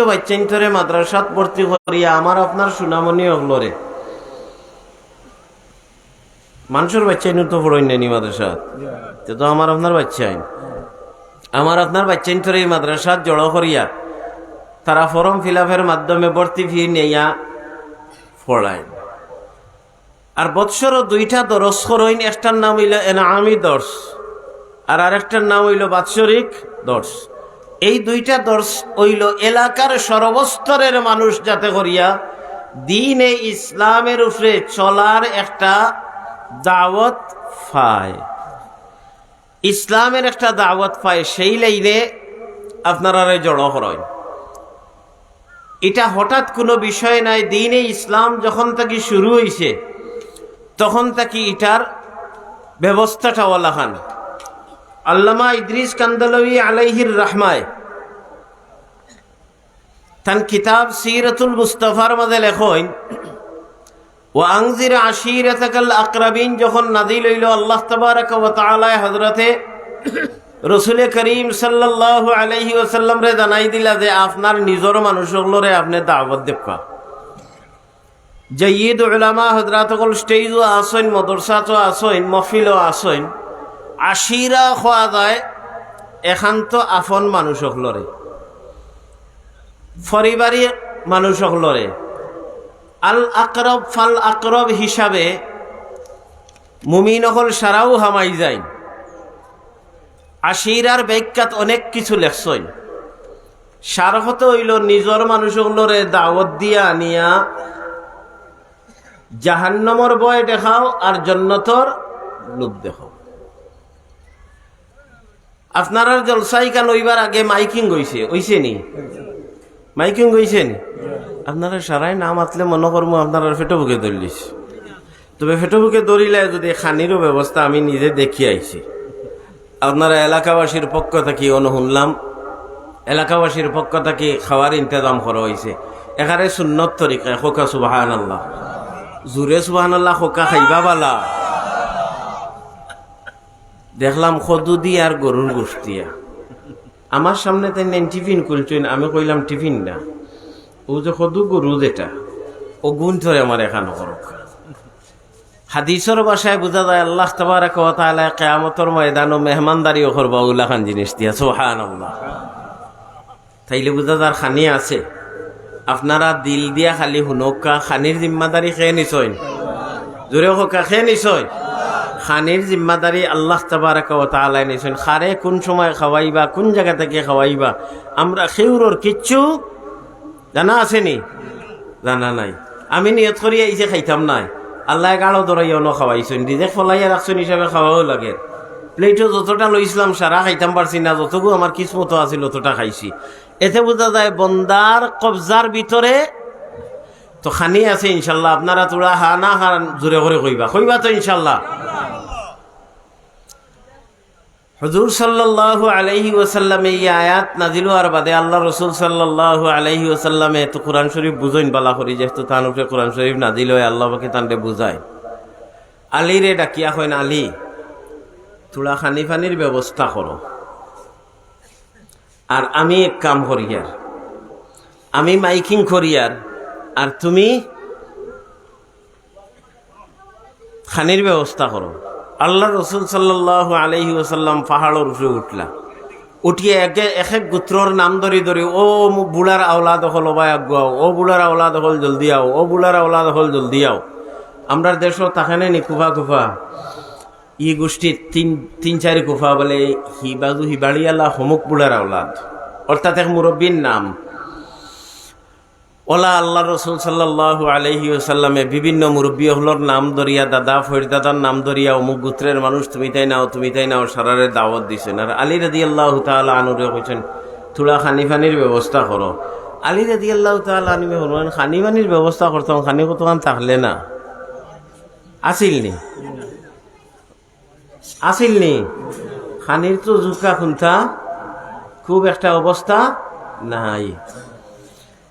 ছোট বাচ্চাইন ধরে মাদ্রাসাত ভর্তি করিয়া আমার আপনার সুনামনি হলরে মানুষের বাচ্চাইন তো পড়ই নেনি মাদ্রাসাত, তো আমার আপনার বাচ্চাইন আমার আপনার বাচ্চাইন ধরে এই মাদ্রাসাত জড়ো করিয়া তারা ফর্ম ফিল আপের মাধ্যমে ভর্তি ফি নেইয়া পড়ায়। আর বৎসর দুইটা দরস করইন, একটার নাম হইল এনামি দর্শ আর আরেকটার নাম হইল বাৎসরিক দর্শ। এই দুইটা দর্শ হইল এলাকার সর্বস্তরের মানুষ যাতে করিয়া দ্বীনে ইসলামের উপরে চলার একটা দাওয়াত পায়, ইসলামের একটা দাওয়াত পায়, সেই লাইনে আপনারা জড়ো করেন। এটা হঠাৎ কোনো বিষয় নাই। দ্বীনে ইসলাম যখন থেকে শুরু হয়েছে তখন থেকে এটার ব্যবস্থাটা ওয়ালাখান। আল্লামা ইদ্রিস কান্দলভী আলাইহির রহমায় তান কিতাব সিরাতুল মুস্তাফার মধ্যে লেখেন, ওয়া আনজির আশিরাতাকাল আকরাবিন যখন নাযিল হইল, আল্লাহ তাবারাকা ওয়া তাআলা হযরতে রাসূল করিম সাল্লাল্লাহু আলাইহি ওয়াসাল্লাম রে জানাই দিলা যে আপনার নিজের মানুষগুলোরে আপনি দাওয়াত দেবা। জাইয়্যিদ উলামা হযরতগণ স্টেজও আসেন, মাদ্রাসাতো আসেন, মাহফিলও আসেন। আশিরা খোয়া যায় একান্ত আপন মানুষগুলোরে, পরিবারের মানুষগুলোরে। আল আকরব ফাল আকরব হিসাবে মুমিন হল সারাও হামাই যায়। আশিরার ব্যাখ্যাত অনেক কিছু লেখছেন। সারহত হইল নিজের মানুষগুলোরে দাওয়াত দিয়া আনিয়া জাহান্নামের ভয় দেখাও আর জান্নাতের লোভ দেখাও। আপনারা জলসাই কান ওইবার আগে মাইকিং হইছে নি? মাইকিং হইছে নি? আপনারা সারাই নাম আতলে মনে করবো আপনারা ফেটো বুকে ধরলিস। তবে ফেটো বুকে ধরিলে যদি খানিরও ব্যবস্থা আমি নিজে দেখি আইছি। আপনারা এলাকাবাসীর পক্ষ থেকে শুনলাম, এলাকাবাসীর পক্ষ থেকে খাওয়ার ইন্তজাম করা হয়েছে। এখানে সুন্নত তরিকায় খোকা সুবহানাল্লাহ, জুরে সুবহানাল্লাহ খোকা খাইবা বালা। দেখলাম খদুদি আর গরুর গোষ্ঠিয়া আমার সামনে তাই টিফিন খুলছেন। আমি কইলাম টিফিন না, ও যে খদু গরু যেটা ও গুণ ধরে আমার এখানে করুক। হাদিসের ভাষায় বোঝা যায় আল্লাহ তাবারাকা ওয়া তাআলা কিয়ামতের ময়দানে মেহমানদারিও করবা উলাখান জিনিস দিয়া। সুবহানাল্লাহ। তাইলে বোঝা যার খানি আছে। আপনারা দিল দিয়া খালি হুনকা, খানির জিম্মাদারি খেয়ে নিছইন, জোরে হোকা খেয়ে নিছইন। খানির জিম্মাদারি আল্লাহ তাবারাকা ওয়া তাআলা নিছেন। খারে কোন সময় খাওয়াইবা, কোন জায়গা থেকে খাওয়াইবা আমরা খেউরর কিচ্ছু জানা আসেনি, জানা নাই। আমি নিয়ত করি আইসে খাইতাম নাই, আল্লাহ গাঢ় দরাইও ন খাওয়াইছেন, নিজে ফলাইয়া রাখছেন হিসাবে খাওয়াও লাগে। প্লেটও যতটা লইছিলাম সারা খাইতাম পারছি না, যতটুকু আমার কিসমতো আছিল ততটা খাইছি। এতে বোঝা যায় বন্দার কবজার ভিতরে তো খানি আছে ইনশাল্লাহ। আপনারা তোরা হা না হান জোরে করে কইবা তো ইনশাল্লাহ। হুজুর সাল্লাল্লাহু আলাইহি ওয়াসাল্লাম এই আয়াত নাজিল হওয়ার বাদে আল্লাহ রাসূল সাল্লাল্লাহু আলাইহি ওয়াসাল্লামে তো কোরআন শরীফ বুঝইন বালা করি, যেহেতু তার উপরে কোরআন শরীফ নাজিল হয় আল্লাহ পাকে তানরে বুঝায়। আলী রে ডাকিয়া কইন, আলী তোরা খানি ফানির ব্যবস্থা করো, আর আমি এক কাম করিয়ার, আমি মাইকিং করিয়ার, আর তুমি খানির ব্যবস্থা করো। আল্লাহ রসুল সাল্লাল্লাহু আলাইহি ওয়াসাল্লাম পাহাড়ের উপরে উঠলা, উঠিয়ে এক এক গোত্রর নাম ধরি ধরি, ও বুড়ার আওলাদ হল ভাই আগুয়াও, ও বুড়ার আওলাদ হল জলদি আও, ও বুড়ার আওলাদ হল জলদি আও। আমরা দেশও তাকানে নি কুফা কুফা ই গোষ্ঠীর তিন চারি কুফা বলে হিবাজু হিবাড়িয়ালা হমুক বুড়ার আওলাদ, অর্থাৎ এক মুরব্বীর নাম। ওলা আল্লাহ রসুল সাল্লাল্লাহু আলাইহি ওয়াসাল্লামে বিভিন্ন মুরব্বী হলোর নাম ধরিয়া, দাদা ফরিদাদার নাম ধরিয়া অমুক গোত্রের মানুষ তুমি তাই নাও সারারে দাওয়াত দিছেন। আর আলী রাদিয়াল্লাহু তাআলা আনহুরে কইছেন তোরা খানি ফানির ব্যবস্থা করো। আলী রাদিয়াল্লাহু তাআলা আনহু বললেন খানি ফানির ব্যবস্থা করতাম, খানি কতক্ষণ থাকলে না আসিলনি খানির তো জুকা খুন্থা খুব একটা অবস্থা নাই।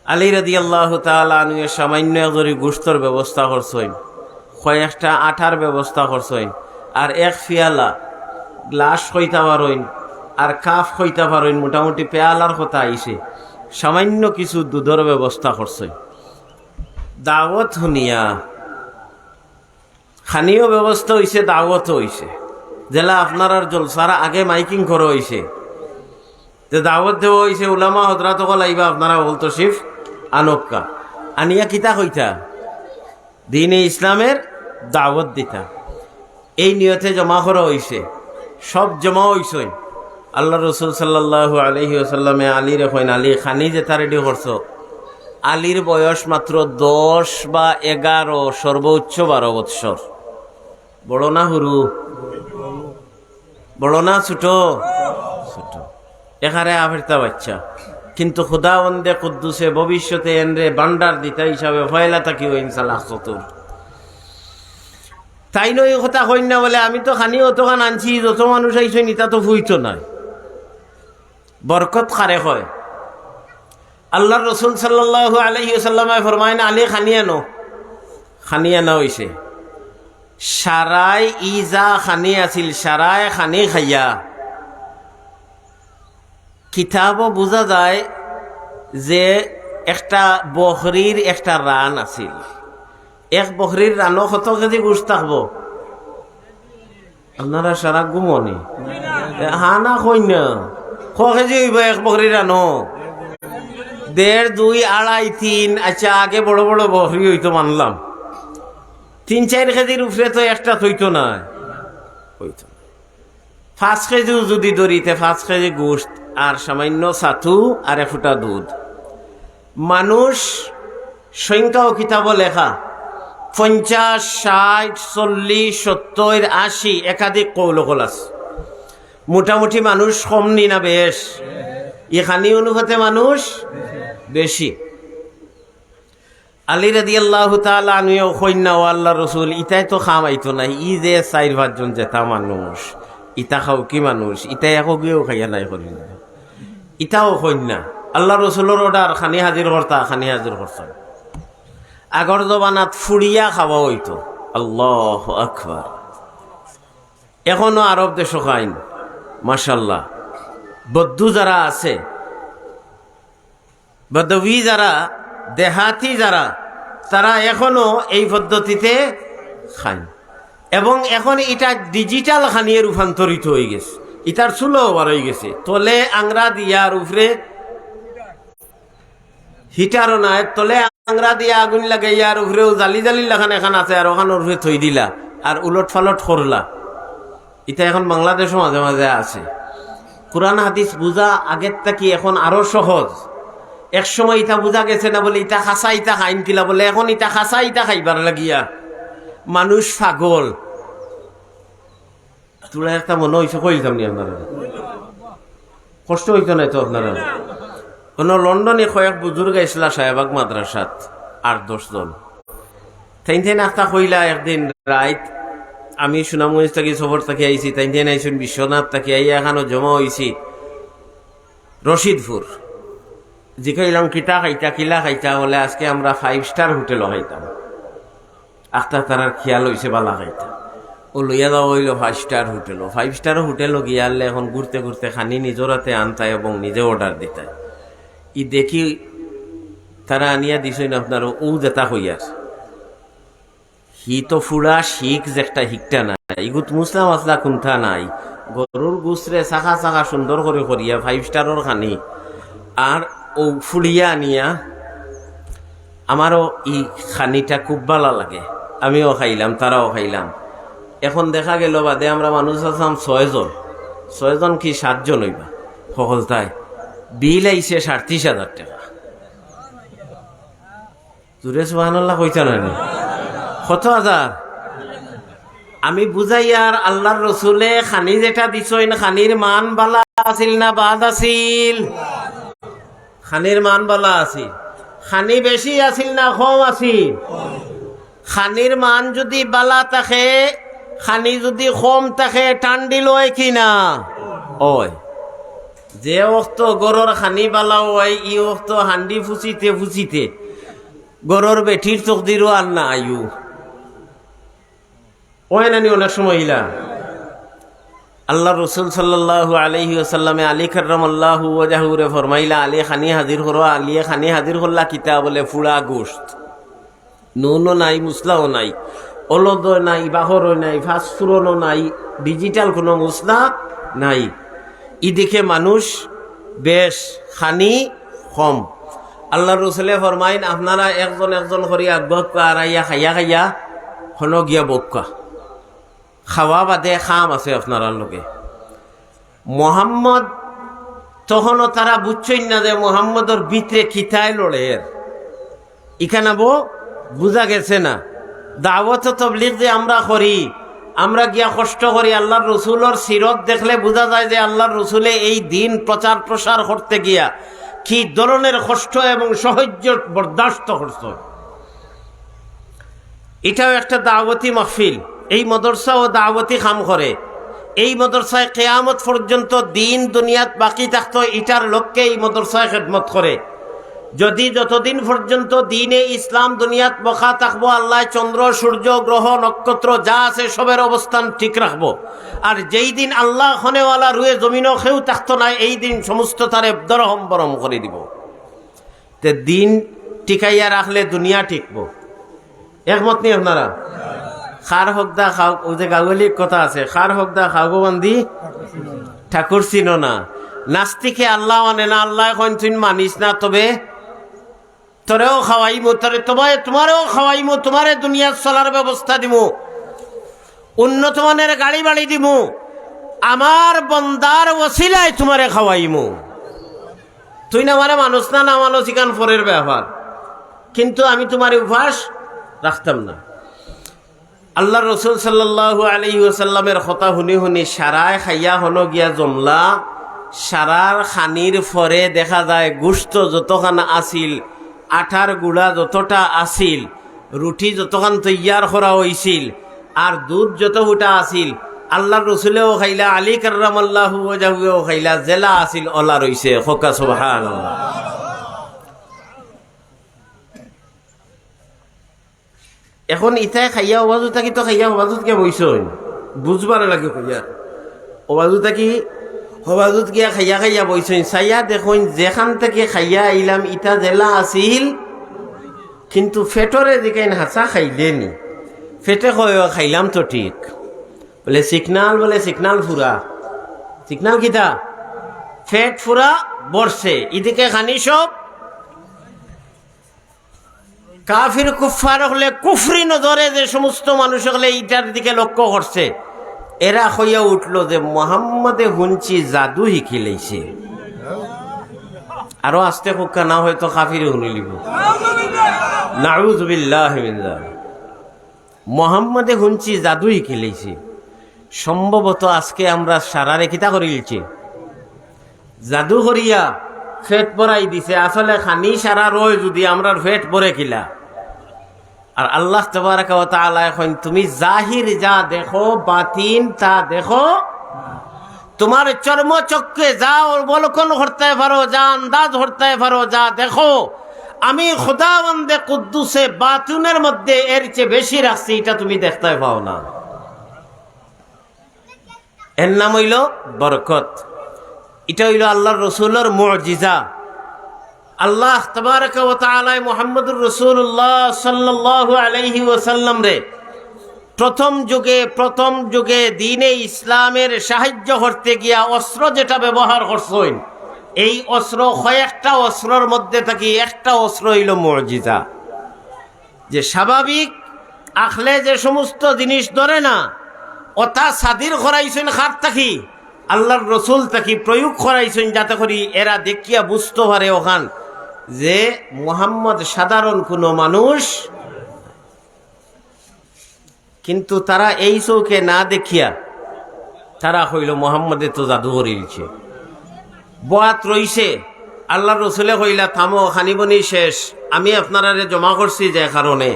আলী রাদিয়াল্লাহু তাআলা আনহু সামান্য একজরি গোশতর ব্যবস্থা করছেন, কয়েকটা আঠার ব্যবস্থা করছেন, আর এক ফিয়ালা গ্লাস খইতা পারেন আর কাপ খইতা পারেন, মোটামুটি পেয়ালার কথা আইছে। সামান্য কিছু দুধের ব্যবস্থা করছে। দাওয়াত শুনিয়া খানিও ব্যবস্থা হয়েছে, দাওয়াতও হয়েছে। জেলা আপনার আর জলসার আগে মাইকিং করা হয়েছে, যে দাওয়াত দেওয়া হয়েছে, উলামা হজরাত কল আইবা আপনারা বল তশরিফ আনক্কা আনিয়া কিতা কইতা দ্বীনে ইসলামের দাওয়াত দিতা। এই নিয়তে জমা করা হয়েছে, সব জমা হয়েছে। আল্লাহ রসুল সাল্লাল্লাহু আলাইহি ওয়াসাল্লামে আলীর এখন আলী খানি যেটা রেডি করছো, আলীর বয়স মাত্র 10 বা 11, সর্বোচ্চ 12 বৎসর। বড় না হুরু? বড় না ছোট? ছোট। এখানে আফেরতা বাচ্চা, কিন্তু খুদাবন্দে কুদ্দুসে ভবিষ্যতে এনরে বান্ডার দিতা হিসাবে ফয়লা থাকি ও ইনশাআল্লাহ চতুর। তাই নয় কথা কই না বলে আমি তো খানি অতখান আনছি, যত মানুষ আইসই নিতা তো ফুইতো নাই। বরকত খারে হয়। আল্লাহ রসুল সাল্লাল্লাহু আলাইহি ওয়াসাল্লামে ফরমায় না, আলী খানিয়া নো, খানিয়া না হইছে। সারাই ইজা খানি আছিল, সারায় খানি খাইয়া কিতাবও বোঝা যায় যে একটা বকরির একটা রান আছিল। এক বকরির রানও কত কেজি গোস্ত থাকবো? আপনারা সারা ঘুমনি হা না কই না, ক কেজি হইব এক বকরির রানও? 1.5, 2, 2.5, 3। আচ্ছা, আগে বড় বড় বকরি হইতো মানলাম, 3-4 কেজির উপরে তো একটা থইতো না, হইতো 5 কেজিও যদি ধরিতে 5 কেজি গোস্ত আর সামান্য ছাতু আর 1 ফুটা দুধ। মানুষ সংখ্যাও কিতাব লেখা 50, 60, 40, 70, 80, একাধিক কৌলকল আছে। মোটামুটি মানুষ কম নি না বেশ? এখানে অনুপাতে মানুষ বেশি। আলী রাদিয়াল্লাহু তাআলা আনহু কইনা, ও আল্লাহ রসুল, ইতাই তো খামাইতো নাই, ই যে 4-5 জন জেতা মানুষ, ইতা খাও কি মানুষ, ইতাই একো গিয়েও খাইয়া নাই করি না, ইতাও কইনা। আল্লাহ রসুলের অর্ডার, খানি হাজির করতা, খানি হাজির করতা। আগর জবানাত ফুড়িয়া খাওয়া হইতো। আল্লাহু আকবার। এখনো আরব দেশ খাইন মাশাল্লাহ। বদ্দু যারা আছে, বদবি যারা, দেহাতি যারা, তারা এখনো এই পদ্ধতিতে খায়। এবং এখন এটা ডিজিটাল খানিয়ে রূপান্তরিত হয়ে গেছে, ইটার চুলো বার হয়ে গেছে। তলে আংরা দিয়ার উপরে হিটারও নাই, তলে আংরা দিয়া আগুন লাগে, ইয়ার উপরেও জালি জালি লাখান এখন আছে, আর ওখানোর উপরে থই দিলা আর উলট ফালট করলা। এটা এখন বাংলাদেশও মাঝে মাঝে আছে। কোরআন হাদিস বুঝা আগের থাকি এখন আরো সহজ। এক সময় ইটা বুঝা গেছে না বলে ইটা খাসা, ইটা খাইন কিলা বলে, এখন ইটা খাসা, ইটা খাইবার লাগিয়া মানুষ পাগল। তোরা একটা মনে হয়েছে কইলাম নি আপনারা? কষ্ট হইতো না তো আপনারা? কোন লন্ডনে কয়েক বুজুর্গ ইসলা সাহেবাগ মাদ্রাসাত 8-10 জন তাই নাস্তা কইলা। একদিন রাইত আমি সুনামগঞ্জ থাকি, সফর থাকি আইছি, তাই আইসুন বিশ্বনাথ থাকি আইয়া এখানো জমা হয়েছি রশিদপুর। জিকাইলাম কিতা খাইতা, কিলা খাইতা বলে, আজকে আমরা 5 স্টার হোটেলও খাইতাম। আখতার তারার খেয়াল হয়েছে বালা খাইতা, ও লইয়া যাওয়া হইল 5 স্টার হোটেলও। 5 স্টার হোটেলও গিয়ালে এখন ঘুরতে ঘুরতে খানি নিজরাতে আনতায় এবং নিজে অর্ডার দিতায়। ই দেখি তারা আনিয়া দিছই না আপনার ও যেটা হইয়ার, হি তো ফুড়া শিখ যে একটা হিকটা নাই, ইগুত মুসলা মাসলা কুন্থা নাই। গরুর গুসরে চাকা চাকা সুন্দর করে করিয়া 5 স্টারের খানি আর ও ফুড়িয়া আনিয়া। আমারও ই খানিটা খুব ভালো লাগে, আমিও খাইলাম, তারাও খাইলাম। এখন দেখা গেল বাদে আমরা মানুষ আসাম 6 জন, 6 জন কি 7 জন হইবা সকলতায়। বিল আইছে 37,000 টাকা। জুড়ে সুবহানাল্লাহ কইতা না? কত হাজার? আমি বুঝাই আর আল্লাহর রসুলে খানি যেটা দিছইন, খানির মান বালা আছিল না বাদ আছিল? খানির মান বালা আছিল। খানি বেশি আছিল না কম আছিল? খানির মান যদি বালা থাকে, খানি যদি কম থাকে, টান্ডি লয় কিনা? ওই যে অক্ত গরর খানি বালা হয়, ই অক্ত হান্ডি ফুচিতে ফুচিতে গরর বেঠির চোখ দিরও আর না আয়ু ওই নানি অনেক সময় ইলা। আল্লাহ রসুল সাল্লাল্লাহু আলাইহি ওয়াসাল্লামে আলী কাররামাল্লাহু ওয়াজহুরে ফরমাইলা, আলী খানি হাজির করো। আলিয়ে খানি হাজির করলা কিতা বলে ফুড়া গোশত, নুনও নাই, মুসলাও নাই, অলদ নাই, বাহরও নাই, ফাস্টফুরনও নাই, ডিজিটাল কোনো মুসলা নাই। ইদিকে মানুষ বেশ খানি কম। আল্লাহ রসুলে ফরমাইন, আপনারা একজন একজন করিয়া বক্কা আড়াইয়া খাইয়া খাইয়া হন গিয়া বক্কা খাওয়া বাদে খাম আছে আপনারা লোকে। মোহাম্মদ তখনও তারা বুঝছই না যে মোহাম্মদর ভিতরে খিতায় লড়ের, ইখানে বুঝা গেছে না। দাওয়াত তবলিগ যে আমরা করি, আমরা গিয়া কষ্ট করি, আল্লাহর রসুলের সিরত দেখলে বোঝা যায় যে আল্লাহর রসুলে এই দিন প্রচার প্রসার করতে গিয়া কি ধরনের কষ্ট এবং সহ্য বরদাস্ত করত। এটাও একটা দাওয়াতি মাহফিল। এই মাদ্রাসা ও দাওয়াতি কাম করে। এই মাদ্রাসায় কিয়ামত পর্যন্ত দিন দুনিয়াত বাকি থাকতো, এটার লক্ষ্যে এই মাদ্রাসায় খেদমত করে। যদি যতদিন পর্যন্ত দিনে ইসলাম দুনিয়াত বখা থাকবো, আল্লাহ চন্দ্র সূর্য গ্রহ নক্ষত্র যা আছে সবের অবস্থান ঠিক রাখবো। আর যেই দিন আল্লাহ খনেওয়ালা রুয়ে জমিনও কেউ থাকতো না, এই দিন সমস্ত তারে দরহম বরম করে দিব। তে দিন টিকাইয়া রাখলে দুনিয়া টিকবো। একমত নেই আপনারা? খার হকদা খাও, ও যে গাওয়ালির কথা আছে, খার হকদা খাওগো বান্ধি ঠাকুর চিনো না। নাস্তিকে আল্লাহ মানে না, আল্লাহ এখন তুই মানিস না, তবে তোরেও খাওয়াইমো, তোমারেও খাওয়াইমো, তোমারে দুনিয়ার চলার ব্যবস্থা দিমু, উন্নত মানের গাড়ি বাড়ি দিমু, আমার বন্দার ওসিলায় তোমারে খাওয়াইমু। তুই না মানে মানুষ না, না মানুষ ইকান ফরের ব্যাপার, কিন্তু আমি তোমার উপহাস রাখতাম না। আল্লাহ রসুল সাল্লাল্লাহু আলাইহি ওয়াসাল্লামের কথা শুনি শুনি সারায় খাইয়া হলো গিয়া জমলা। সারার খানির ফরে দেখা যায় গোশত যতখান আসিল, আঠার গুড়া যতটা আসিল, রুটি যতখান তৈয়ার করা হয়েছিল, আর দুধ যত ফুটা আসিল, আল্লাহর রসুলেও খাইলা, আলী কাররামাল্লাহু ওয়াজহুও খাইলা, জেলা আসিল ওলা রইছে। খোকা সুবহানাল্লাহ। এখন ইতাই খাইয়া অবাজু থাকি তো খাইয়া অবাজুত কে বইস বুঝবার লাগে। খাইয়া অবাজু থাকি হবাজুত গিয়া খাইয়া খাইয়া বইসইন, চাইয়া দেখুন যেখান থেকে খাইয়া আইলাম ইটা জেলা আসিল, কিন্তু ফেটরে দিকেন হাঁচা খাইলেনি। ফেটে কয় খাইলাম তো ঠিক, বলে সিগনাল, বলে সিগনাল ফুরা। সিগনাল কিতা? ফেট ফুরা বর্ষে, এদিকে খানি সব কাফির কুফার হলে কুফরি নজরে যে সমস্ত মানুষ হলে ইটার দিকে লক্ষ্য করছে, এরা হইয়া উঠল যে মোহাম্মদে হুঞ্চি জাদু শিখিলেছে। আরো আস্তে কুক্কা না হয়তো কাফিরে শুনিলিব। নাউযুবিল্লাহি মিন যালিক। মোহাম্মদে হুঞ্চি জাদু শিখিলেছে। সম্ভবত আজকে আমরা সারারে কিতা করিলছি, জাদু করিয়া ফেট ভরাই দিছে। আসলে খানি সারা রয় যদি আমরা ফেট ভরে কিলা। আর আল্লাহ তাবারাকা ওয়া তাআলা এখন তুমি জাহির যা দেখো, বাতিন তা দেখো। তোমার চর্মচক্ষে যা অবলোকন করতে পারো, যা আন্দাজ করতে পারো, যা দেখো, আমি খোদাবন্দে কুদ্দুসে বাতিনের মধ্যে এর চেয়ে বেশি রাখছি, এটা তুমি দেখতে পাও না। এর নাম হইল বরকত। এটা হইল আল্লাহর রসুলের মুজিজা। আল্লাহ তাবারাকা ওয়া তাআলা মুহাম্মদুর রাসূলুল্লাহ সাল্লাল্লাহু আলাইহি ওয়াসাল্লাম রে প্রথম যুগে দ্বীনে ইসলামের সাহায্য করতে গিয়া অস্ত্র যেটা ব্যবহার করছেন, এই অস্ত্র কয়েকটা অস্ত্রের মধ্যে থাকি একটা অস্ত্র হইল মুজিজা। যে স্বাভাবিক আখলে যে সমস্ত জিনিস ধরে না, ওটা সাদির করাইছেন খাত থাকি, আল্লাহর রসুল থাকি প্রয়োগ করাইছেন, যাতে করি এরা দেখিয়া বুঝতে পারে ওখান যে মুহাম্মদ সাধারণ কোনো মানুষ। কিন্তু তারা এই চৌকে না দেখিয়া তারা হইল মুহাম্মদে তো জাদু করিলছে, বয়াত রইছে। আল্লাহ রসুলে কইলা থামো, খানিবনি শেষ, আমি আপনারা জমা করছি যে কারণে।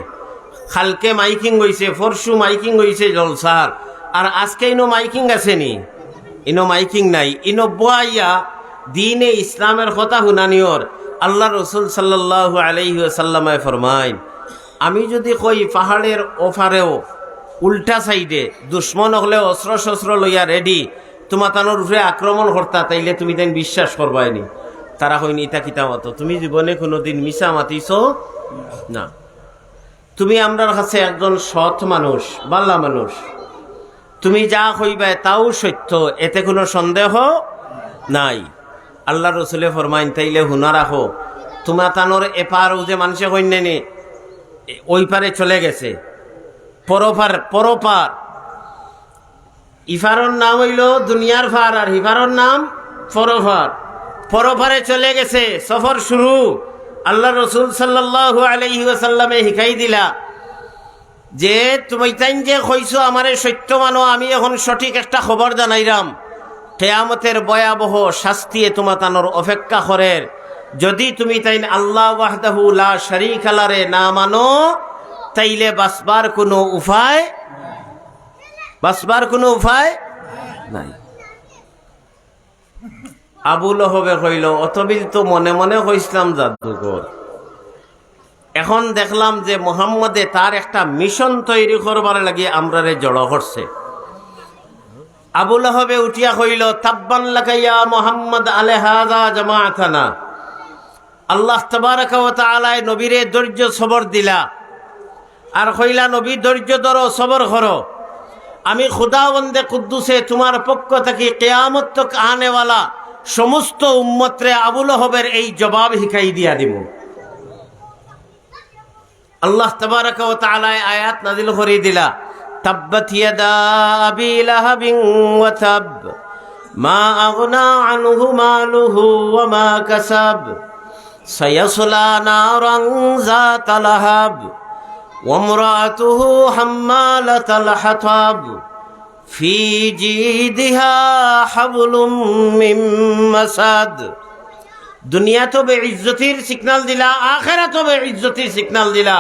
কালকে মাইকিং হইছে, পরশু মাইকিং হইছে জলসার, আর আজকে ইনো মাইকিং আসেনি, ইনো মাইকিং নাই। ইনো বয়াইয়া দ্বীনে ইসলামের কথা শুনানিওর আল্লাহ রসুল সাল্লাল্লাহু আলাইহি ওয়াসাল্লামে ফরমাইন, আমি যদি কই পাহাড়ের ওপারেও উল্টা সাইডে দুশ্মন হলে অস্ত্র শস্ত্র লইয়া রেডি, তো তোমার তানোর উপরে আক্রমণ করতা, তাইলে তুমি তাই বিশ্বাস করবাইনি। তারা হইনি ইতা কিতা মতো, তুমি জীবনে কোনোদিন মিশা মাতিছ না। তুমি আমরার কাছে একজন সৎ মানুষ, বাল্লা মানুষ, তুমি যা হইবে তাও সত্য, এতে কোনো সন্দেহ নাই। আল্লাহ রসুলে ফরমাইন, তাইলে হুনা রাখো, তোমার তানোর এপার ও যে মানুষে কন্যানি ওই পারে চলে গেছে, পরপার। ইফারর নাম হইল দুনিয়ার ফার, আর হিফারর নাম পরপার। পরপারে চলে গেছে, সফর শুরু। আল্লাহ রসুল সাল্লাল্লাহু আলাইহি ওয়াসাল্লামে শিখাই দিলা যে তুমি তাইন যে কইছো আমারে সত্য মানো, আমি এখন সঠিক একটা খবর জানাইরাম, কিয়ামতের ভয়াবহ শাস্তিয়ে তোমার তানোর অপেক্ষা করে। যদি তুমি তাইন আল্লাহ ওয়াহদাহু লা শারীকা লারে না মানো, তাইলে বাঁচবার কোনো উপায় নাই। আবু লহবে কইল, অতবিল তো মনে মনে কইছিলাম জাদুঘর, এখন দেখলাম যে মুহাম্মদে তার একটা মিশন তৈরি করবার লাগে আমরারে জড়ো করছে। আবু লহবে উঠিয়া কইল, তাব্বান লাকা ইয়া মুহাম্মদ আলাইহাযা জামাআতানা। আল্লাহ তাবারাকা ওয়া তাআলা নবীরে ধৈর্য সবর দিলা, আর কইলা নবী ধৈর্য ধরো, সবর করো, আমি খুদাবন্দে কুদ্দুসে তোমার পক্ষ থেকে কিয়ামত তক আনেওয়ালা সমস্ত উম্মতরে আবু লহবের এই জবাব শিখাই দিয়া দিব। আল্লাহ তাবারাকা ওয়া তাআলা আয়াত নাযিল করে দিলা, তাব্বাত ইয়াদা আবি লাহাবিন ওয়া তাব মা আগনা আনহু মালুহু ওয়া মা কাসাব সায়াসলা নারান যাতা লাহাব ওয়া ইমরাতুহু হাম্মালাতাল হাতাব ফি জিদিহা হাবলুম মিন মাসাদ। দুনিয়া তো বেইজ্জতির সিগন্যাল দিলা, আখিরাত বেইজ্জতির সিগন্যাল দিলা।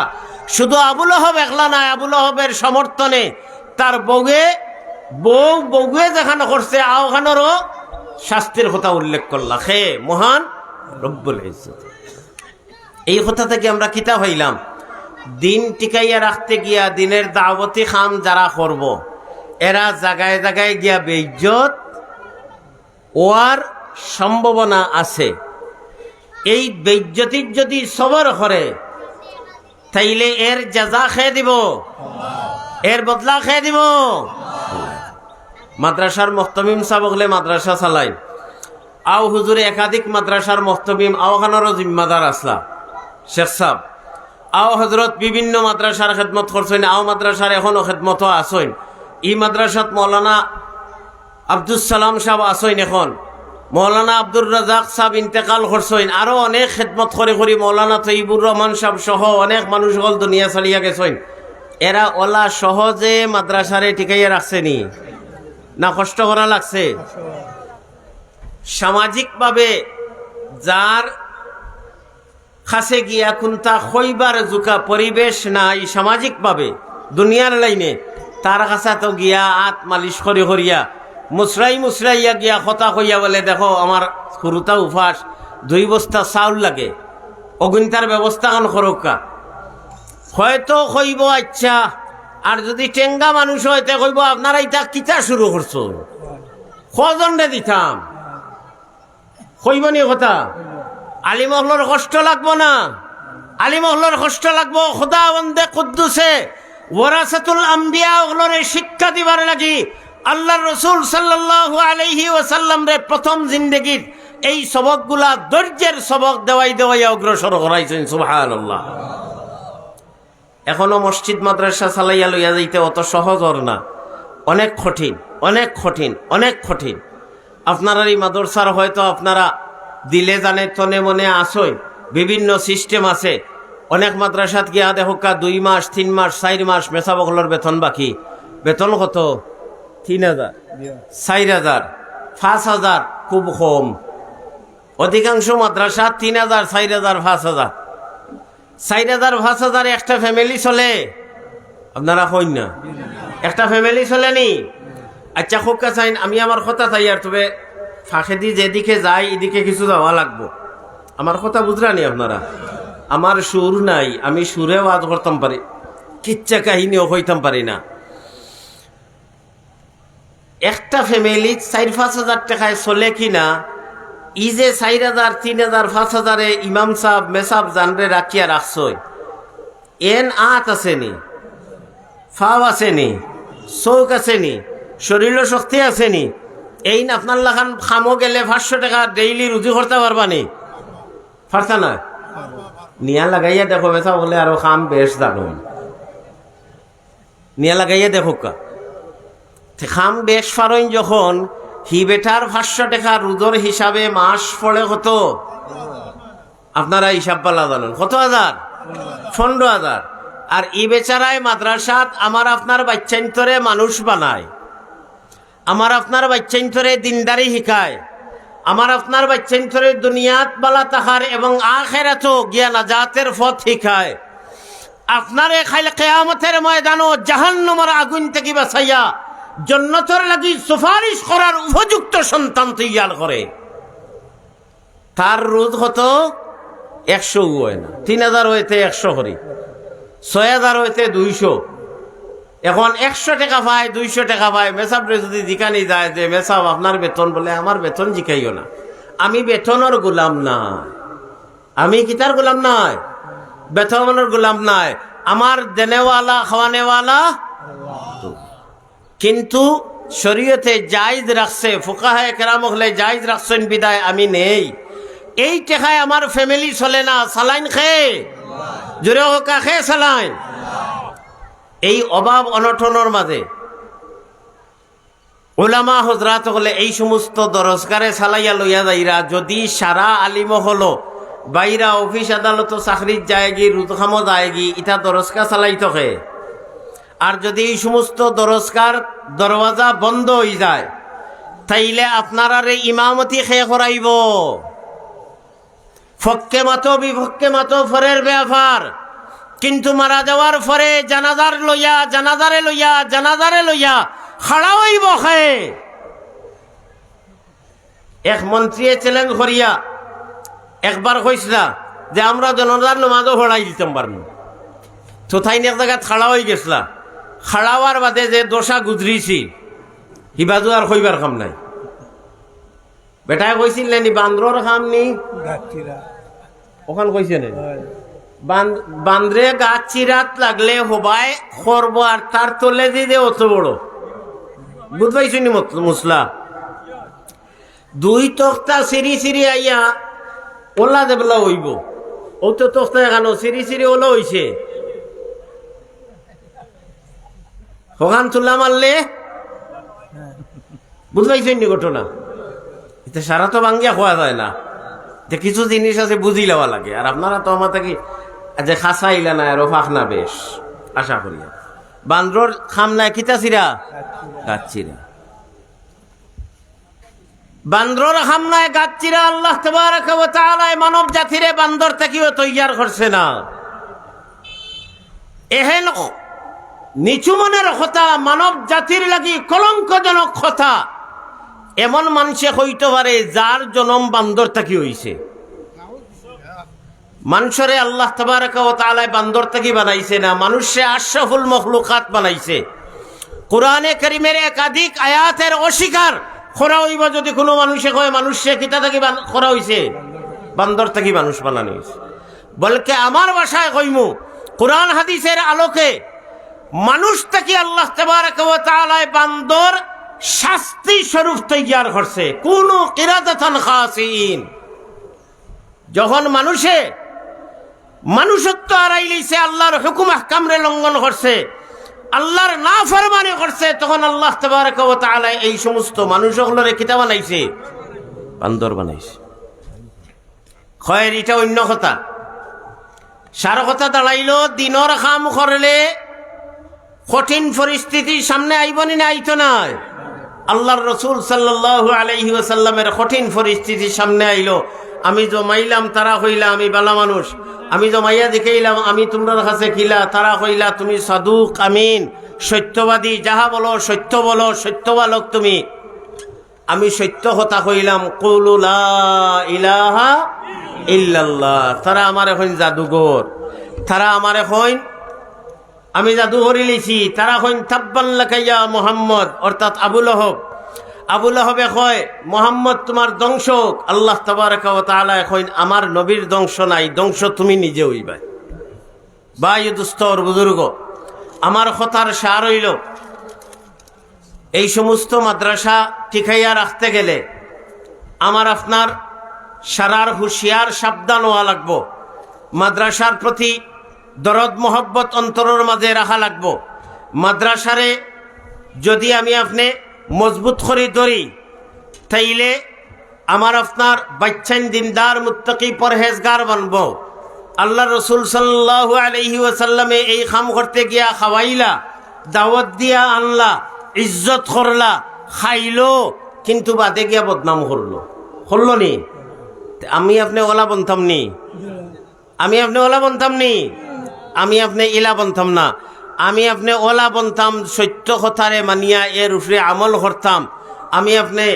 শুধু আবু লহব একলা নাই, আবু লহবের সমর্থনে তার বউয়ে যেখানে করছে আওখানেরও শাস্তির কথা উল্লেখ করলা। খে মহান রব্বুল ইজ্জত। এই কথা থেকে আমরা কিতা হইলাম, দিন টিকাইয়া রাখতে গিয়া দিনের দাওয়াতি খাম যারা করব, এরা জায়গায় জায়গায় গিয়া বেইজ্জত ওয়ার সম্ভাবনা আছে। এই বেইজ্জতির যদি সবর করে, তাইলে এর জাযা খেয়ে দিব, এর বদলা খেয়ে দিব। মাদ্রাসার মুহতামিম সাহেব হলে মাদ্রাসা চালাই, আও হুজুরে একাধিক মাদ্রাসার মুহতামিম আওখানেরও জিম্মাদার আসলা শেখ সাহেব, আও হজরত বিভিন্ন মাদ্রাসার খেদমত করছেন, আও মাদ্রাসার এখনো খেদমত আসইন। ই মাদ্রাসাত মৌলানা আব্দুল সালাম সাহেব আসইন, এখন মৌলানা আব্দুর রাজাক সাহেব ইন্তেকাল করছেন, আরো অনেক খেদমত করে মৌলানা তৈবুর রহমান সাহেব সহ অনেক মানুষ হল দুনিয়া চালিয়া গেছেন। এরা ওলা সহজে মাদ্রাসারে টিকাইয়া রাখছেনি না কষ্ট করা লাগছে? সামাজিকভাবে যার কাছে গিয়া কোনটা খইবার জুকা পরিবেশ নাই সামাজিকভাবে দুনিয়ার লাইনে, তার কাছে তো গিয়া আত মালিশ করিয়া মুসরাইয়া গিয়া কথা কইয়া বলে, দেখো আমার সরুতা উফাস 2 বস্তা চাউল লাগে, অগুনতার ব্যবস্থা কান করকা। হয়তো কইব আচ্ছা, আর যদি টেঙ্গা মানুষ হয়তো কইব আপনারা ইটা কিতা শুরু করছো, কজনরে দিতাম, কইবনি কথা। আলিমহলর কষ্ট লাগবো না, আলিমহলর কষ্ট লাগবো খুদাবন্দে কুদ্দুসে ওয়ারাসাতুল আম্বিয়া ওগুলোরে শিক্ষা দিবার লাগি আল্লাহ রসুল সাল্লাল্লাহু আলাইহি ওয়াসাল্লাম রে প্রথম জিন্দেগির এই সবকগুলা ধৈর্যের সবক দেওয়াই অগ্রসর করাইছেন। সুবহানাল্লাহ। এখনো মসজিদ মাদ্রাসা চালাইয়া লইয়া যাইতে অত সহজ না, অনেক কঠিন। আপনারা এই মাদ্রাসার হয়তো আপনারা দিলে জানে তনে মনে আসই, বিভিন্ন সিস্টেম আছে। অনেক মাদ্রাসাত গিয়া দেখা 2 মাস 3 মাস 4 মাস মেসাবকলর বেতন বাকি। বেতন কত? 3000 4000 5000, খুব কম। অধিকাংশ মাদ্রাসা 3000 4000 5000 4000 5000 একটা ফ্যামিলি চলে? আপনারা কইন না একটা ফ্যামিলি চলে নি? আচ্ছা খুব চাইন আমি আমার কথা চাই, আর তবে ফাঁকে দিয়ে যেদিকে যাই এদিকে কিছু যাওয়া লাগবো। আমার কথা বুঝলানি আপনারা? আমার সুর নাই, আমি সুরে ওয়াজ করতাম পারি, কিচ্ছা কাহিনীও হইতাম পারি না। একটা ফ্যামিলি 4-5 হাজার টাকায় চলে কিনা, ই যে 4,000, 3,000, 5,000 ইমাম সাহ মেসাব জানরে রাখিয়া রাখছই, এন আত আসেনি, ফাও আসেনি, চৌক আসেনি, শরীর শক্তি আসেনি, এই না আপনার লাখান খামো গেলে 500 টাকা ডেইলি রুজি করতে পারবানি? পারতা না? নিয়া লাগাইয়া দেখো বেসা বলে আরো খাম বেশ জানো, নিয়া লাগাইয়া দেখো কা খাম বেশ ফারইন যখন হি বেটার 500 টাকা রুজোর হিসাবে মাস পড়ে কত? আপনারা হিসাব পালা জানেন কত হাজার? 15,000। আর ই বেচারায় মাদ্রাসাত আমার আপনার বাচ্চান্তরে মানুষ বানায়, আমার আপনার বাচ্চান্তরে দিনদারি শিখায়, আমার আপনার বাচ্চান্তরে দুনিয়াত বালা তাহার এবং আখিরাতও গিয়া নাজাতের পথ শিখায়। আপনারে খাইলে কিয়ামতের ময়দানও জাহান্নামের আগুন থেকে বাঁচাইয়া জান্নাতের লাগি সুপারিশ করার উপযুক্ত সন্তান তৈয়ার করে। তার রোজ কত? 100 হয় না, 3,000 হইতে 100 করি, 6,000 হইতে 200। এখন 100 টাকা পায়, 200 টাকা পায়। মেসাবরে যদি জিকানি যায় যে মেসাব আপনার বেতন, বলে আমার বেতন জিকাইও না, আমি বেতনের গোলাম নাই, আমি কিতার গোলাম নাই, বেতনের গোলাম নাই, আমার দেনেওয়ালা খাওয়ানেওয়ালা। কিন্তু শরীয়তে জায়েজ রাখছে, ফুকাহায়ে কেরাম হলে জায়েজ রাখছেন বিদায় আমি নেই। এই টাকায় আমার ফ্যামিলি চলে না, সালাইন খেয়ে জোরে হোকা খেয়ে সালাইন। এই অভাব অনটনের মাঝে উলামা হজরাত হলে এই সমস্ত দরজগারে চালাইয়া লইয়া যাইরা, যদি সারা আলিম হলো বাইরা অফিস আদালত চাকরির যায়গি, রুদখামো যায়গি, ইটা দরজকা চালাই থাকে। আর যদি এই সমস্ত দরজকার দরওয়াজা বন্ধ হয়ে যায়, তাইলে আপনার ইমামতি খেয়ে করাইব। ফক্কে মাতো বিপক্ষে মাতো ফরের ব্যাপার, কিন্তু মারা যাওয়ার পরে জানাজারে লইয়া খাড়া হইব খায়ে। এক মন্ত্রী চ্যালেঞ্জ করিয়া একবার কইসলা যে আমরা জনতার নমাজও হড়াই দিতাম পারবো, তো তাই এক জায়গায় খাড়া হয়ে গেছলা। খাড়া হওয়ার বাদে যে দশা গুজরিছি হিবাজু আর কইবার কাম নাই। বেটায় কইছিল নি বান্দ্রর খাম নি ওখান কইছে নি বান্দ্রে গাছ চিরাত লাগলে হবাই করবো, আর তার তলে দিয়ে অত বড় বুঝবাইছি নি মুসলা 2 তক্তা সিঁড়ি আইয়া ওলা দেবলা হইব। ও তো তক্তা এখানো সিঁড়ি ওলা হইছে, ওখান তুলা মারলে বুঝবাইছেন নি ঘটনা। এটা সারা তো ভাঙ্গিয়া খোয়া যায় না, কিছু জিনিস আছে বুঝি লওয়া লাগে। আর আপনারা তো আমার থাকি যে খাসা ইলা না আরো ফাঁক না বেশ আশা করিয়া বান্দ্রর খাম নাই কিতা চিরা গাছিরা, বান্দ্রর খাম নাই গাছিরা। আল্লাহ তাবারাকা ওয়া তাআলা মানব জাতিরে বান্দর থেকেও তৈয়ার করছে না। এহেন নিচু মনের কথা, মানব জাতির লাগি কলঙ্কজনক কথা এমন মানুষে হইতে পারে যার জন্ম বান্দর থাকি হইছে। মানুষরে আল্লাহ তাবারাকা ওয়া তাআলা বান্দর থাকি বানাইছে না, মানুষে আশরাফুল মখলুকাত বানাইছে। কোরআনে কারীমের একাধিক আয়াতের অস্বীকার করা হইব যদি কোনো মানুষে কয় মানুষে কিতা থাকি করা হইছে, বান্দর থাকি মানুষ বানানো হইছে। বলকে আমার ভাষায় কইমু, কোরআন হাদিসের আলোকে মানুষ থেকে আল্লাহ তাবারাকা ওয়া তাআলা বান্দর শাস্তি স্বরূপ তৈয়ার করছে। কোন কিরাদাতান খাসিন, যখন মানুষত্ব হারাই লইছে, আল্লাহর হুকুম আহকামরে লঙ্ঘন করছে, আল্লাহর নাফরমানি করছে, তখন আল্লাহ তাবারাকা ওয়া তাআলা এই সমস্ত মানুষগুলোরে কিতা বানাইছে, বান্দর বানাইছে। খয়ের এটা অন্য কথা। সার কথা দাঁড়াইলো দিনর কাম করলে কঠিন পরিস্থিতির সামনে আইবনি না আইতো না। আল্লাহর রাসূল সাল্লাল্লাহু আলাইহি ওয়াসাল্লামের কঠিন পরিস্থিতির সামনে আইলো। আমি জমাইলাম, তারা কইলা আমি বালা মানুষ। আমি জমাইয়া দেখাইলাম, আমি তোমরা কাছে কিলা, তারা কইলা তুমি সাদুক আমিন, সত্যবাদী, যাহা বলো সত্য বলো, সত্যবালক তুমি। আমি সত্য কথা কইলাম, কুলু লা ইলাহা ইল্লাল্লাহ। তারা আমার এখন জাদুঘর, তারা আমার এখন আমি জাদু করি লিছি। তারা কইন তাব্বান লাকা ইয়া মুহাম্মদ, অর্থাৎ আবু লহব আবু লাহাবে কয় মোহাম্মদ তোমার ধ্বংস হোক। আল্লাহ তাবারাকা ওয়া তাআলা কইন আমার নবীর ধ্বংস নাই, ধ্বংস তুমি নিজে হইবা। ভাই দুস্তর বুজুর্গ, আমার কথার সার হইল এই সমস্ত মাদ্রাসা টিকাইয়া রাখতে গেলে আমার আপনার সারার হুঁশিয়ার সাবধান হওয়া লাগবো। মাদ্রাসার প্রতি দরদ মোহব্বত অন্তরের মাঝে রাখা লাগবো। মাদ্রাসারে যদি আমি আপনি মজবুত করে ধরি তাইলে আমার আপনার বাচ্চান দিনদার মুত্তাকি পরহেজগার বানব। আল্লাহ রসুল সাল্লাল্লাহু আলাইহি ওয়াসাল্লামে এই কাম করতে গিয়া খাওয়াইলা, দাওয়াত দিয়া আনলা, ইজ্জত করলা, খাইলো, কিন্তু বাদে গিয়া বদনাম করলো নি? আমি আপনি ওলা বনতাম নি? আমি আপনি ওলা বনতাম নি? আমি আপনি ইলা বনতাম না। আমি আপনি ওলা বনতাম, সত্য কথারে মানিয়া এর উপরে আমল করতাম। আমি আপনি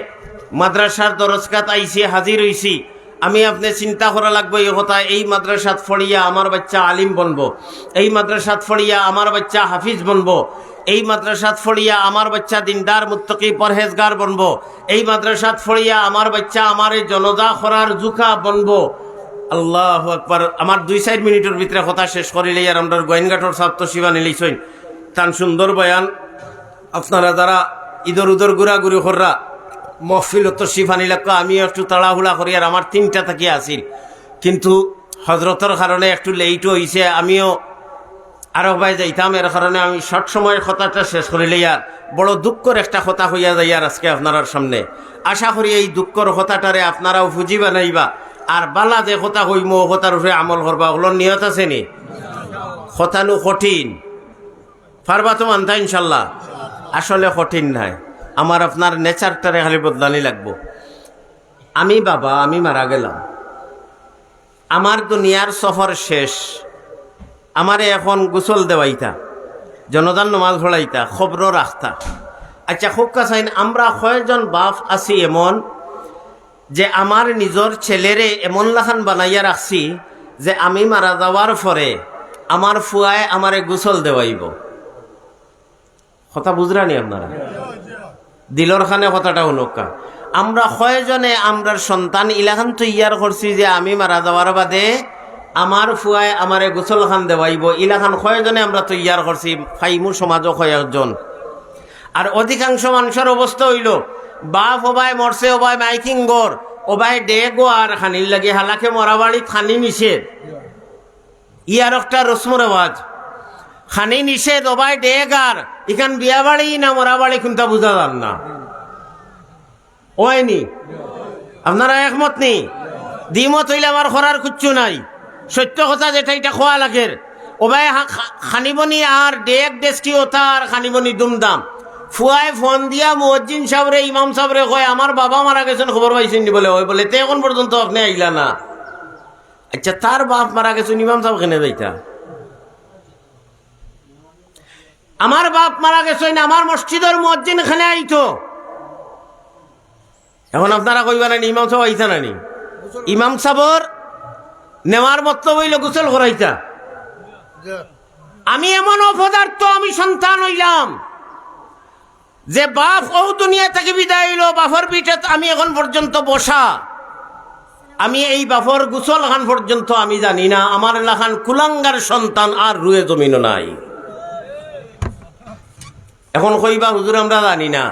মাদ্রাসার দরজকাত আইসি হাজির হইছি, আমি আপনি চিন্তা করা লাগবো এই কথা, এই মাদ্রাসাত ফড়িয়া আমার বাচ্চা আলিম বনবো, এই মাদ্রাসাত ফড়িয়া আমার বাচ্চা হাফিজ বনবো, এই মাদ্রাসাত ফড়িয়া আমার বাচ্চা দিনদার মুত্তাকি পরহেজগার বনবো, এই মাদ্রাসাত ফড়িয়া আমার বাচ্চা আমার জনদা করার জুকা বনবো। আল্লাহু আকবার। আমার 2-4 মিনিটের ভিতরে কথা শেষ করিলে আর আমরা গোয়েনঘাটর ছাত্র শিবা নিলেছইন তান সুন্দর বয়ান। আপনারা যারা ইদর উদর ঘুরাঘুরি কররা মহফিল তো শিফানি লাগতো, আমিও একটু তাড়াহুড়া করি, আর আমার 3টা থাকি আসিল, কিন্তু হজরতের কারণে একটু লেটও হয়েছে, আমিও আরো ভাই যাইতাম, এর কারণে আমি শর্ট সময়ের কথাটা শেষ করিলে আর বড় দুঃখর একটা কথা হইয়া যাই আর আজকে আপনার সামনে। আশা করি এই দুঃখর কথাটারে আপনারাও ফুজি বানাইবা, আর বালা যে কথা হইম কথার উপরে আমল করবা, ওগুলোর নিয়ত আছে নি? কথানো কঠিন, পারবা তো মানতা ইনশাল্লাহ? আসলে কঠিন নাই, আমার আপনার নেচারটারে খালি বদলানি লাগবো। আমি বাবা, আমি মারা গেলাম, আমার দুনিয়ার সফর শেষ, আমারে এখন গোসল দেওয়াইতা, জনদান নমাজ পড়াইতা, খবর রাখতা। আচ্ছা খুব কাছাইন আমরা কয়জন বাপ আছি এমন যে আমার নিজের ছেলেরে এমন লাখান বানাইয়া রাখছি যে আমি মারা যাওয়ার পরে আমার ফুয়ায় আমারে গোসল দেওয়াইব? কথা বুঝরানি আপনারা? দিলর খানে কথাটা অনুকা। আমরা কয়জনে আমরার সন্তান ইলাখান তৈয়ার করছি যে আমি মারা যাওয়ার বাদে আমার ফুয়ায় আমারে গোসল খান দেওয়াইব? ইলাখান কয়জনে আমরা তৈয়ার করছি? ফাইমু সমাজও কয়েকজন। আর অধিকাংশ মানুষের অবস্থা হইল বাপ ওবাই মরছে, ওবাই মাইকিং গর, ওবাই ডেগো আর খানির লাগে, হালাকে মরাবাড়ি খানি নিষেধ, ইয়ার একটা রসম রেওয়াজ, খানি নিষেধ, ওবাই ডেগ, আর এখান বিয়া বাড়ি না মরাবাড়ি কোনটা বুঝা যান না। ওয়নি আপনারা একমত নি? দ্বিমত হইলে আমার খরার কুচ্ছু নাই, সত্য কথা যেটা এটা খোয়া লাগে। ওবাই খানিবনি আর ডেগ ডেস্কি ওতা আর খানিবনি দুমদাম। ফুয়ায় ফোন দিয়া মুয়াজ্জিন সাহেবরে, ইমাম সাহেবরে কয় আমার বাবা মারা গেছেন, খবর পাইছেন নি? বলে ওই বলে তে এখন পর্যন্ত আপনি আইলা না। আচ্ছা তার বাপ মারা গেছেন, ইমাম সাহেব কেনে যাইতা? আমার বাপ মারা গেছেন, আমার মসজিদের মুয়াজ্জিন এখানে আইতো, এখন আপনারা কইবা না ইমাম সাহেব আইতা নানি? ইমাম সাহেবর নেওয়ার মতলব হইল গোসল করাইতা। আমি এমন অপদার্থ, আমি সন্তান হইলাম যে বাপ ও দুনিয়া থেকে বিদায় হইল, বাপর পিঠে আমি এখন পর্যন্ত বসা, আমি এই বাপর গোসল খান পর্যন্ত আমি জানি না। আমার লাখান কুলাঙ্গার সন্তান আর রুয়ে জমিনও নাই। এখন কইবা হুজুর আমরা জানি না।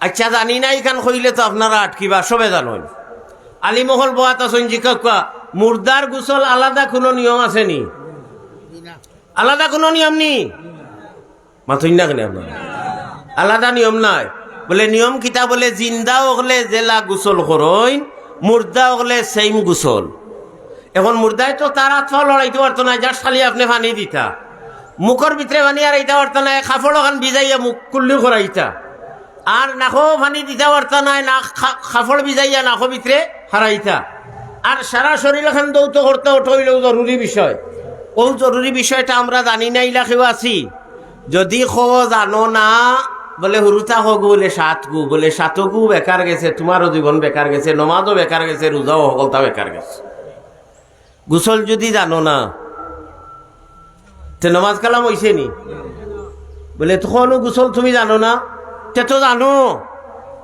আচ্ছা জানি না এখান কইলে তো আপনারা আটকিবা, সবে জানেন। আলিমহল বয়াত আছেন জিজ্ঞাসা, মুর্দার গোসল আলাদা কোনো নিয়ম আছে নি? আলাদা কোনো নিয়ম নি? মাথুই না কেন আপনার? আলাদা নিয়ম নাই। বলে নিয়ম কিতা? বলে জিন্দা হলে জেলা গোসল করইন, মুর্দা হলে সেম গোসল। এখন মুর্দায় তো তার আত্মা লড়াইতে পারতো না, যার খালি আপনি পানি দিতা, মুখের ভিতরে পানি আর এইটা পারতো না, কাপড় ওখান ভিজাইয়া মুখ কুল্লি করাইতা, আর নাকো পানি দিতে পারতো না, না কাপড় ভিজাইয়া নাকো ভিতরে হারাইতা, আর সারা শরীর এখন দৌত করতে হইলেও জরুরি বিষয়। ও জরুরি বিষয়টা আমরা জানি না, ইলাকেও আছি। যদি খো জানো না, বলে হুরুতা হোক, বলে সাত গু, বলে সাত গু বেকার গেছে, তোমারও জীবন বেকার গেছে, নমাজও বেকার গেছে, রোজাও সকলতা বেকার গেছে। গোসল যদি জানো না, তে নমাজ কালাম হইছে নি? বলে তখনও গোসল তুমি জানো না? তে তো জানো,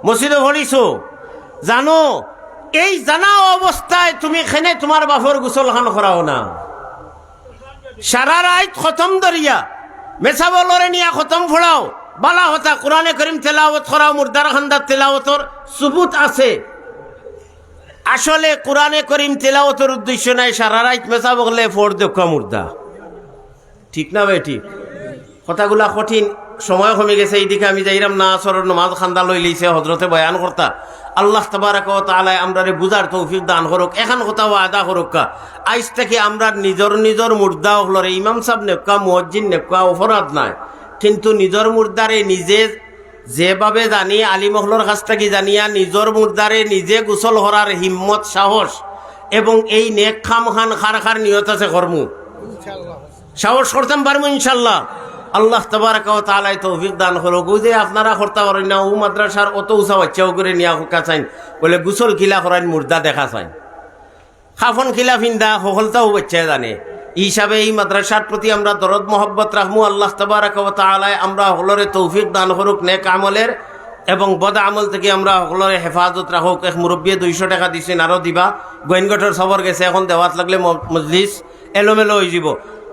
মসজিদে পড়িছো, জানো এই জানা অবস্থায় তুমি খেনে তোমার বাপর গোসল খান করাও না। সারা রাত খতম দরিয়া মেসা বলরে নিয়া খতম ফোড়াও, বালা হতা কোরআনে করিম তেলাওয়াত করাও, মুর্দার খান্দার তেলাওয়াতর সুবুত আছে। আসলে কোরআনে করিম তেলাওয়াতের উদ্দেশ্য নাই সারা রাত মেসা বললে ফোড় দেখা মুর্দা। ঠিক না ভাই? ঠিক কথাগুলা কঠিন, সময় কমে গেছে। এইদিকে আমি যাইরাম না, আসরের নামাজ খান্দা লই লইছে হযরতে বয়ান করতা। আল্লাহ তাবারাক ওয়া তাআলা আমরারে বুঝার তৌফিক দান করুক। এখন কথা ওয়াদা করুক, আজ থেকে আমরা নিজর নিজর মুর্দা হলরে ইমাম সাহেব নেকা মুয়াজ্জিন নেকা অপরাধ নাই, কিন্তু নিজর মুর্দারে নিজে যেভাবে জানি আলিমহলর কাছ থেকে জানিয়া নিজর মুর্দারে নিজে গোসল করার হিম্মত সাহস এবং এই নেক খাম খান খার খার নিয়ত আছে কর্মু সাহস করতাম পারবো ইনশাল্লাহ। আল্লাহ তাবারাক ওয়া তাআলা তৌফিক দান করুক। ওই যে আপনারা করতে পারেন না, ও মাদ্রাসার অত উঁচা বাচ্চাও করে নিয়া হুকা চাইন, বলে গোসল খিলা করাইন মুর্দা দেখা চাইন, খাফন খিলা ফিন্দা সফলতাও বাচ্চা জানে। এই হিসাবে এই মাদ্রাসার প্রতি আমরা দরদ মোহব্বত রাখমু। আল্লাহ তাবারাক ওয়া তাআলা আমরা হলরে তৌফিক দান করুক নেক আমলের, এবং বদ আমল থেকে আমরা হলরে হেফাজত রাখুক। এক মুরব্বী 200 টাকা দিছেন, আরও দিবা। গোয়েনগঠর সবর গেছে, এখন দেওয়াত লাগলে মজলিস এলোমেলো হয়ে যাব।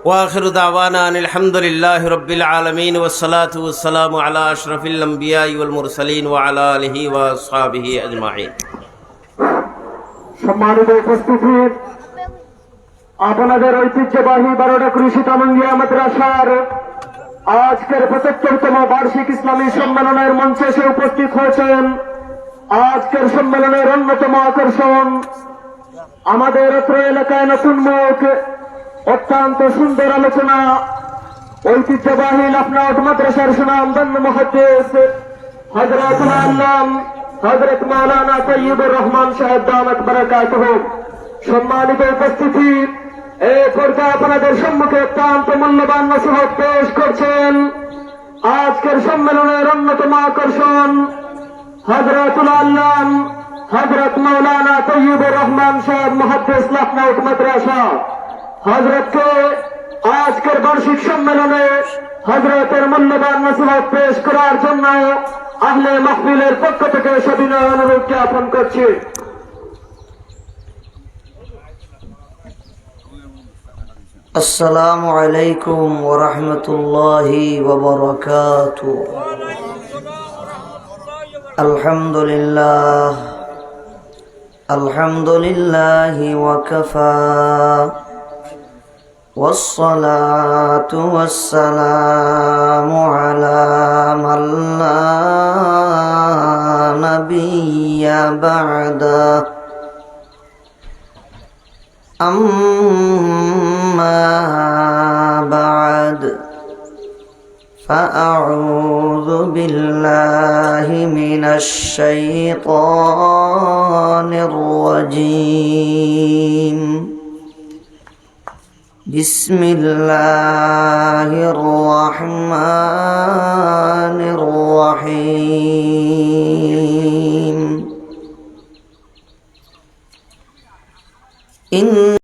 وآخر دعوانا أن الحمد لله رب العالمين والصلاة والسلام على أشرف الأنبياء والمرسلين وعلى آله وأصحابه أجمعين. সম্মানিত উপস্থিতি, আপনাদের ঐতিহ্যবাহী 12টা কৃষি তামাঙ্গিয়া মাদ্রাসার আজকের 75তম বার্ষিক ইসলামী সম্মেলনের মঞ্চে এসে উপস্থিত হয়েছেন। আজকের সম্মেলনের অন্যতম আকর্ষণ আমাদের অত্র এলাকায় নতুন মুখ, অত্যন্ত সুন্দর আলোচনা, ঐতিহ্যবাহী লাফনাউট মাদ্রাসার সুনামধন্য মুহাদ্দিস হযরতুল আল্লাম হযরত মাওলানা তৈয়বুর রহমান সাহেব দামাত বারাকাতুহু। সম্মানিত উপস্থিতি, এই পর্যায়ে আপনাদের সম্মুখে অত্যন্ত মূল্যবান নসিহত পেশ করছেন আজকের সম্মেলনের অন্যতম আকর্ষণ হযরতুল আল্লাম হযরত মাওলানা তৈয়বুর রহমান সাহেব মুহাদ্দিস লাফনাউট মাদ্রাসা। হযরতকে আজকের বার্ষিক সম্মেলনে হযরতের মূল্যবান নসিহত পেশ করার জন্য আহলে মাহফিলের পক্ষ থেকে সবিনয় অনুরোধ জ্ঞাপন করছি। আসসালামু আলাইকুম ওয়া রাহমাতুল্লাহি ওয়া বারাকাতুহু। আলহামদুলিল্লাহ আলহামদুলিল্লাহি ওয়া কাফা والصلاة والسلام على من لا نبي بعده أما بعد فأعوذ بالله من الشيطان الرجيم. بسم الله الرحمن الرحيم.